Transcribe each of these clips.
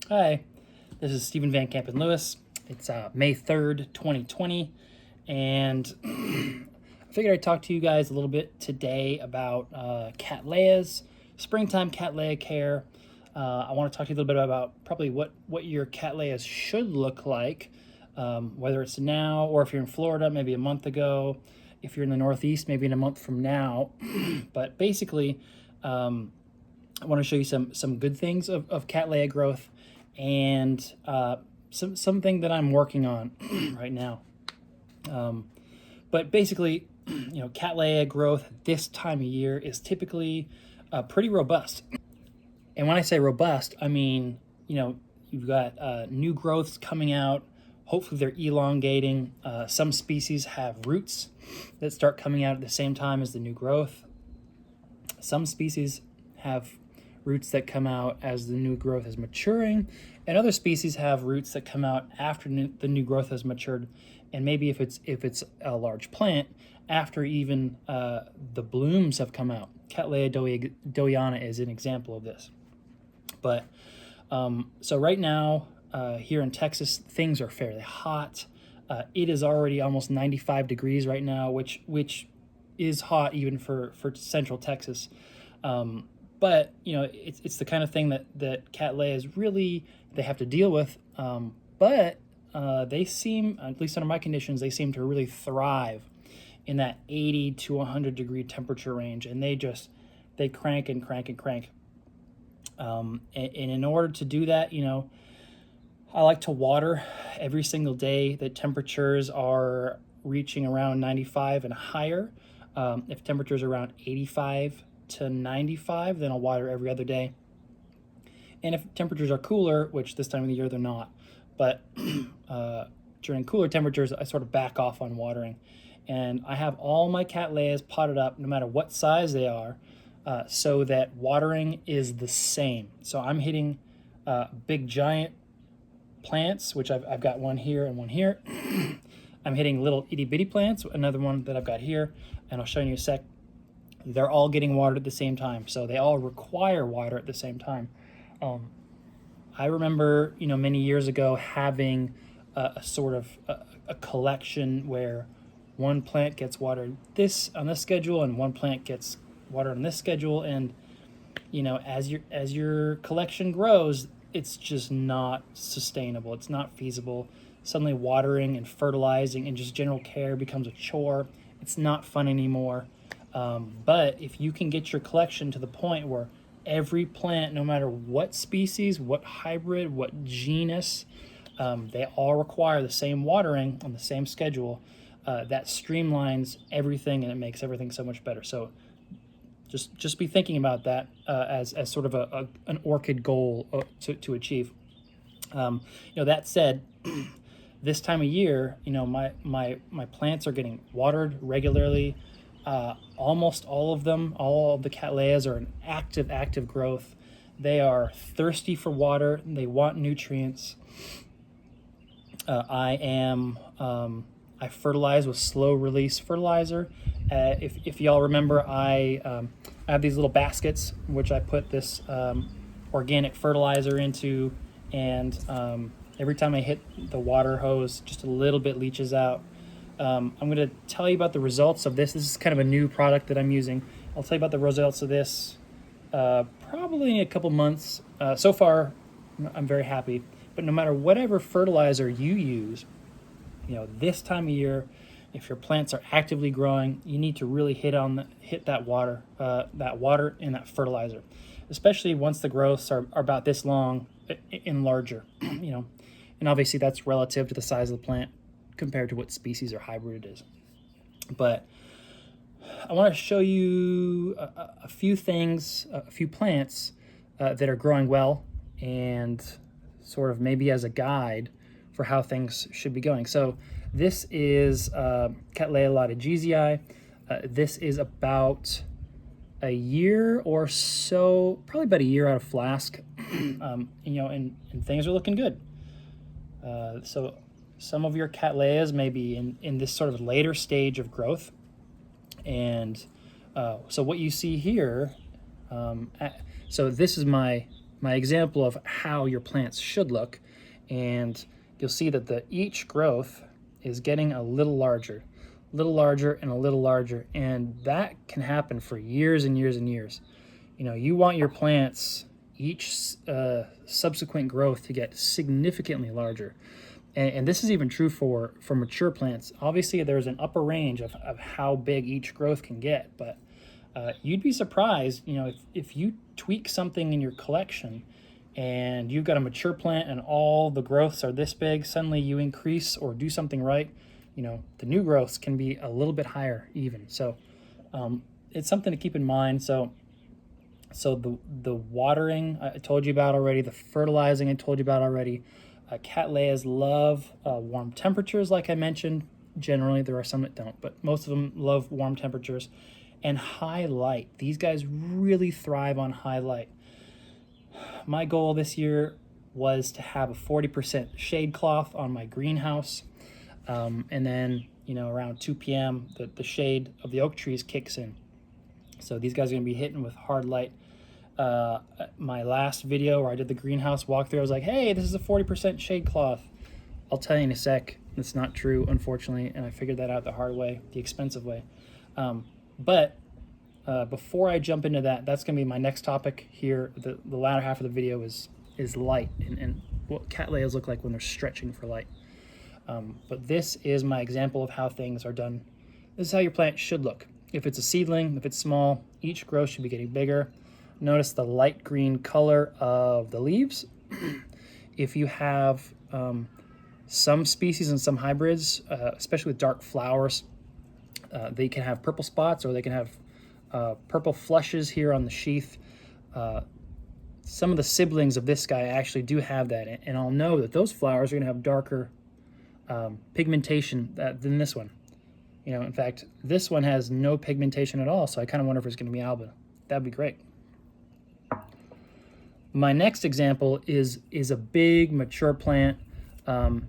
Hi, this is Stephen Van Kampen-Lewis. It's May 3rd, 2020, and I figured I'd talk to you guys a little bit today about Cattleyas, springtime Cattleya care. I want to talk to you a little bit about probably what your Cattleyas should look like, whether it's now or if you're in Florida, maybe a month ago. If you're in the Northeast, maybe in a month from now. But basically, I want to show you some good things of Cattleya growth and something that I'm working on right now. But basically, Cattleya growth this time of year is typically pretty robust. And when I say robust, I mean, you've got new growths coming out. Hopefully they're elongating. Some species have roots that start coming out at the same time as the new growth. Some species have roots that come out as the new growth is maturing, and other species have roots that come out after the new growth has matured, and maybe if it's a large plant, after even the blooms have come out. Cattleya dowiana is an example of this. But so right now here in Texas, things are fairly hot. It is already almost 95 degrees right now, which is hot even for central Texas. But it's the kind of thing that Cattleyas really they have to deal with. But they seem, at least under my conditions, they seem to really thrive in that 80 to 100 degree temperature range, and they crank and crank and crank. And in order to do that, I like to water every single day. The temperatures are reaching around 95 and higher. If temperatures are around 85 to 95, then I'll water every other day. And if temperatures are cooler, which this time of the year they're not, but during cooler temperatures, I sort of back off on watering. And I have all my Cattleyas potted up, no matter what size they are, so that watering is the same. So I'm hitting big giant plants, which I've got one here and one here. I'm hitting little itty bitty plants, another one that I've got here, and I'll show you in a sec. They're all getting watered at the same time, so they all require water at the same time. I remember, many years ago having a sort of a collection where one plant gets watered on this schedule and one plant gets watered on this schedule, and as your collection grows, it's just not sustainable. It's not feasible. Suddenly watering and fertilizing and just general care becomes a chore. It's not fun anymore. But if you can get your collection to the point where every plant, no matter what species, what hybrid, what genus, they all require the same watering on the same schedule, that streamlines everything and it makes everything so much better. So just be thinking about that as sort of an orchid goal to achieve. That said, this time of year, my plants are getting watered regularly. Almost all of them, all of the Cattleyas are in active growth. They are thirsty for water. They want nutrients. I fertilize with slow release fertilizer. If y'all remember, I have these little baskets which I put this organic fertilizer into, and every time I hit the water hose, just a little bit leaches out. I'm going to tell you about the results of this. This is kind of a new product that I'm using. I'll tell you about the results of this probably in a couple months. So far, I'm very happy. But no matter whatever fertilizer you use, this time of year, if your plants are actively growing, you need to really hit that water and that fertilizer, especially once the growths are about this long and larger. And obviously that's relative to the size of the plant compared to what species or hybrid it is. But I want to show you a few things, a few plants that are growing well, and sort of maybe as a guide for how things should be going. So this is Cattleya lattigii. This is about a year or so, probably about a year out of flask, and things are looking good. So some of your Cattleyas may be in this sort of later stage of growth. And so what you see here, so this is my my example of how your plants should look, and you'll see that each growth is getting a little larger and a little larger, and that can happen for years and years and years. You know, you want your plants, each subsequent growth, to get significantly larger. And this is even true for mature plants. Obviously, there's an upper range of how big each growth can get, but you'd be surprised, you know, if you tweak something in your collection and you've got a mature plant and all the growths are this big, suddenly you increase or do something right, you know, the new growths can be a little bit higher even. So it's something to keep in mind. So the watering I told you about already, the fertilizing I told you about already. Cattleyas love warm temperatures, like I mentioned. Generally, there are some that don't, but most of them love warm temperatures. And high light. These guys really thrive on high light. My goal this year was to have a 40% shade cloth on my greenhouse. And then, you know, around 2 p.m., the shade of the oak trees kicks in. So these guys are going to be hitting with hard light. My last video where I did the greenhouse walkthrough, I was like, hey, this is a 40% shade cloth. I'll tell you in a sec, it's not true, unfortunately, and I figured that out the hard way, the expensive way. But before I jump into that, that's going to be my next topic here. The latter half of the video is light and what Cattleyas look like when they're stretching for light. But this is my example of how things are done. This is how your plant should look. If it's a seedling, if it's small, each growth should be getting bigger. Notice the light green color of the leaves. If you have some species and some hybrids, especially with dark flowers, they can have purple spots, or they can have purple flushes here on the sheath. Some of the siblings of this guy actually do have that, and I'll know that those flowers are going to have darker pigmentation than this one. You know, in fact, this one has no pigmentation at all, so I kind of wonder if it's going to be albino. That'd be great. My next example is a big mature plant.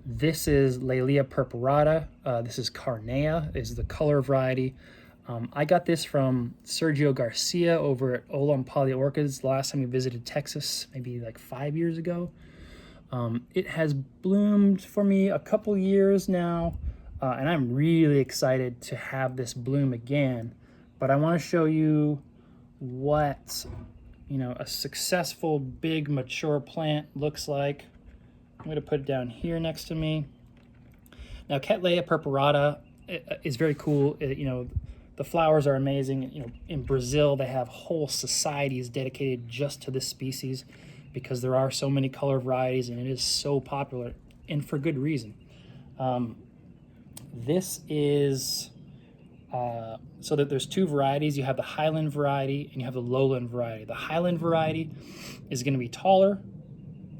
This is Cattleya purpurata. This is Carnea, is the color variety. I got this from Sergio Garcia over at Olam Poly Orchids the last time he visited Texas, maybe like 5 years ago. It has bloomed for me a couple years now, and I'm really excited to have this bloom again. But I want to show you what, you know, a successful big mature plant looks like. I'm going to put it down here next to me. Now, Cattleya purpurata is very cool. You know, the flowers are amazing. You know, in Brazil, they have whole societies dedicated just to this species because there are so many color varieties and it is so popular, and for good reason. This is, so that there's two varieties. You have the highland variety and you have the lowland variety. The highland variety is going to be taller.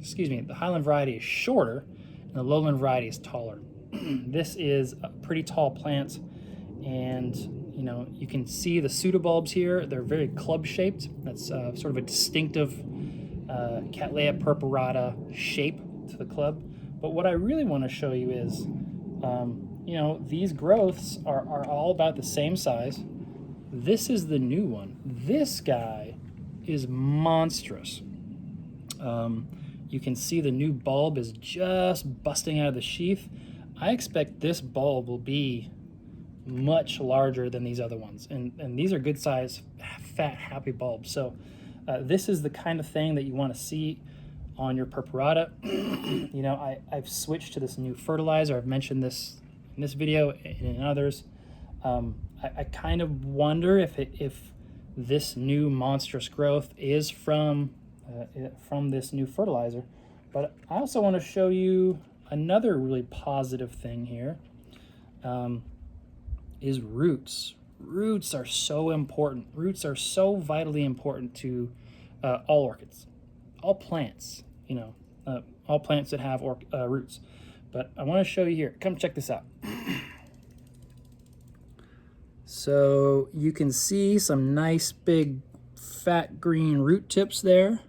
Excuse me, the highland variety is shorter and the lowland variety is taller. This is a pretty tall plant, and you know, you can see the pseudobulbs here. They're very club shaped. That's sort of a distinctive Cattleya purpurata shape to the club. But what I really want to show you is, you know, these growths are all about the same size. This is the new one. This guy is monstrous. You can see the new bulb is just busting out of the sheath. I expect this bulb will be much larger than these other ones. And these are good size, fat, happy bulbs. So this is the kind of thing that you want to see on your purpurata. You know, I've switched to this new fertilizer. I've mentioned this in this video and in others. I kind of wonder if this new monstrous growth is from this new fertilizer. But I also want to show you another really positive thing here, is roots. Roots are so important. Roots are so vitally important to all orchids, all plants, you know, all plants that have roots. But I want to show you here. Come check this out. So you can see some nice big fat green root tips there,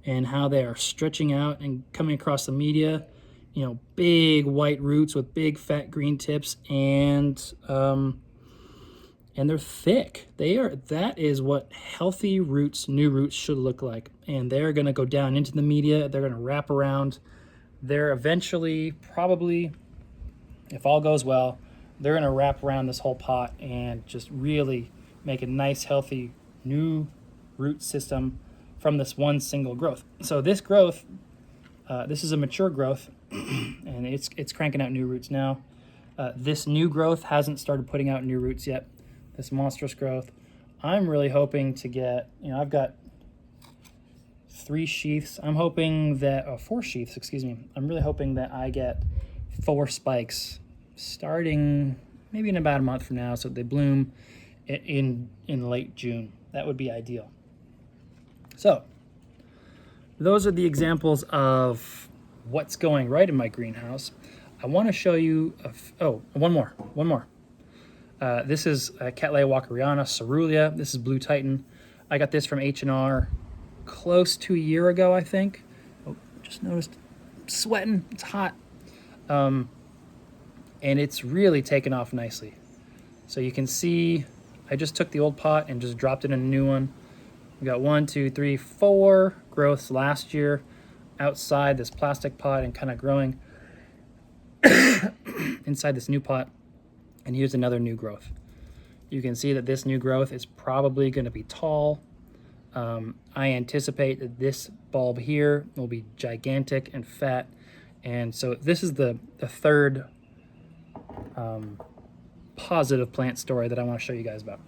and how they are stretching out and coming across the media. You know, big white roots with big fat green tips, and and they're thick. That is what healthy roots, new roots should look like. And they're gonna go down into the media, they're gonna wrap around. They're eventually, probably, if all goes well, they're gonna wrap around this whole pot and just really make a nice, healthy, new root system from this one single growth. So this growth, this is a mature growth, and it's cranking out new roots now. This new growth hasn't started putting out new roots yet. This monstrous growth. I'm really hoping to get, I've got 3 sheaths. I'm hoping that, 4 sheaths, excuse me. I'm really hoping that I get 4 spikes starting maybe in about a month from now, so they bloom in late June. That would be ideal. So those are the examples of what's going right in my greenhouse. I want to show you, one more. This is Cattleya walkeriana, cerulean. This is Blue Titan. I got this from H&R close to a year ago, I think. Oh, just noticed I'm sweating, it's hot. And it's really taken off nicely. So you can see, I just took the old pot and just dropped it in a new one. We got 1, 2, 3, 4 growths last year outside this plastic pot and kind of growing inside this new pot. And here's another new growth. You can see that this new growth is probably going to be tall. I anticipate that this bulb here will be gigantic and fat. And so this is the third positive plant story that I want to show you guys about.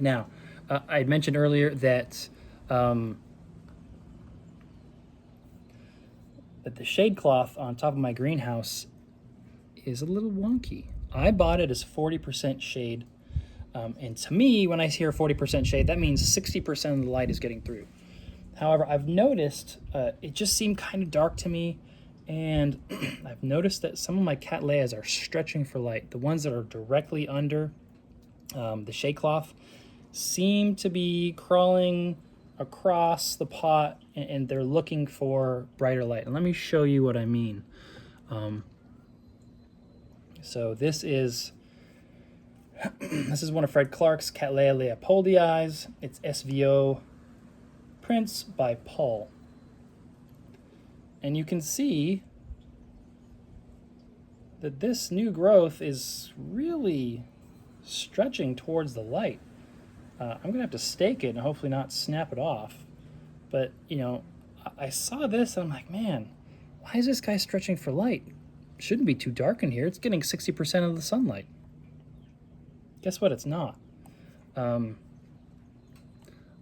Now, I had mentioned earlier that that the shade cloth on top of my greenhouse is a little wonky. I bought it as 40% shade, and to me, when I hear 40% shade, that means 60% of the light is getting through. However, I've noticed it just seemed kind of dark to me, and I've noticed that some of my Cattleyas are stretching for light. The ones that are directly under the shade cloth seem to be crawling across the pot, and they're looking for brighter light. And let me show you what I mean. So this is one of Fred Clark's Cattleya leopoldii. It's SVO prints by Paul. And you can see that this new growth is really stretching towards the light. I'm going to have to stake it and hopefully not snap it off. But, I saw this and I'm like, man, why is this guy stretching for light? It shouldn't be too dark in here. It's getting 60% of the sunlight. Guess what? It's not. I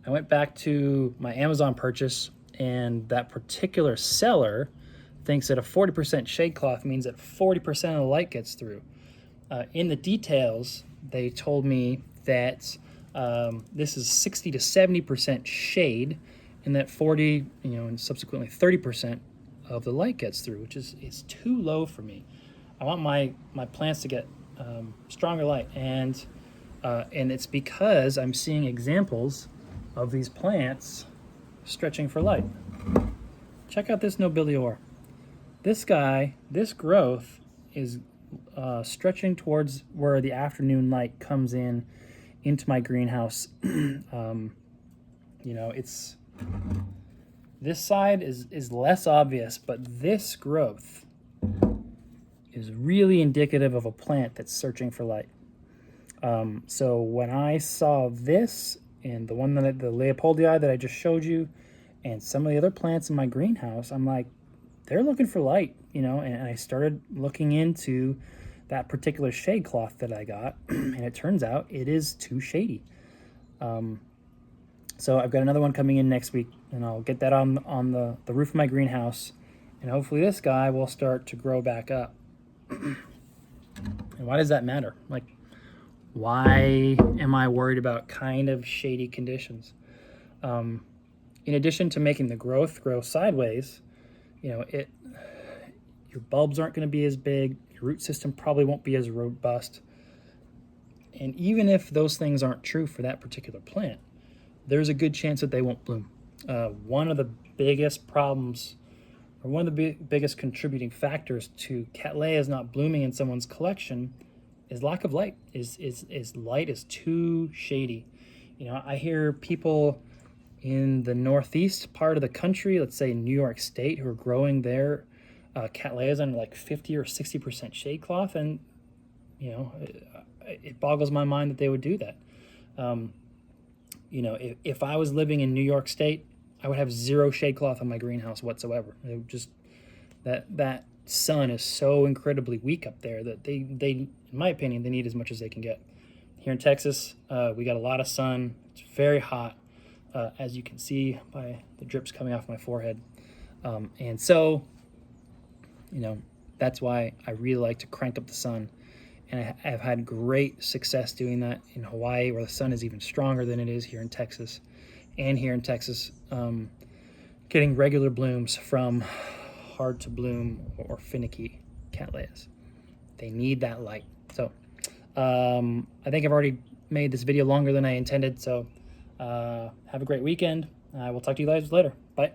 went back to my Amazon purchase, and that particular seller thinks that a 40% shade cloth means that 40% of the light gets through. In the details, they told me that this is 60 to 70% shade, and that 40, and subsequently 30% of the light gets through, which is too low for me. I want my plants to get stronger light, and it's because I'm seeing examples of these plants stretching for light. Check out this nobilior. This guy, this growth is stretching towards where the afternoon light comes into my greenhouse. It's this side is less obvious, but this growth is really indicative of a plant that's searching for light. So when I saw this and the one that the leopoldii that I just showed you, and some of the other plants in my greenhouse, I'm like, they're looking for light, and I started looking into that particular shade cloth that I got, and it turns out it is too shady. So I've got another one coming in next week, and I'll get that on the roof of my greenhouse, and hopefully this guy will start to grow back up. And why does that matter? Like, why am I worried about kind of shady conditions? In addition to making the growth grow sideways, your bulbs aren't going to be as big, your root system probably won't be as robust. And even if those things aren't true for that particular plant, there's a good chance that they won't bloom. One of the biggest problems, or one of the biggest contributing factors to Cattleyas not blooming in someone's collection is lack of light. Is light is too shady. You know, I hear people in the northeast part of the country, let's say New York State, who are growing their Cattleyas under like 50 or 60% shade cloth, and you know, it boggles my mind that they would do that. You know, if I was living in New York State, I would have zero shade cloth on my greenhouse whatsoever. It would just that sun is so incredibly weak up there that they, in my opinion, they need as much as they can get. Here in Texas, we got a lot of sun. It's very hot, as you can see by the drips coming off my forehead. And so, you know, that's why I really like to crank up the sun. And I've had great success doing that in Hawaii, where the sun is even stronger than it is here in Texas. And here in Texas, getting regular blooms from hard to bloom or finicky Cattleyas. They need that light. So I think I've already made this video longer than I intended. So have a great weekend. I will talk to you guys later. Bye.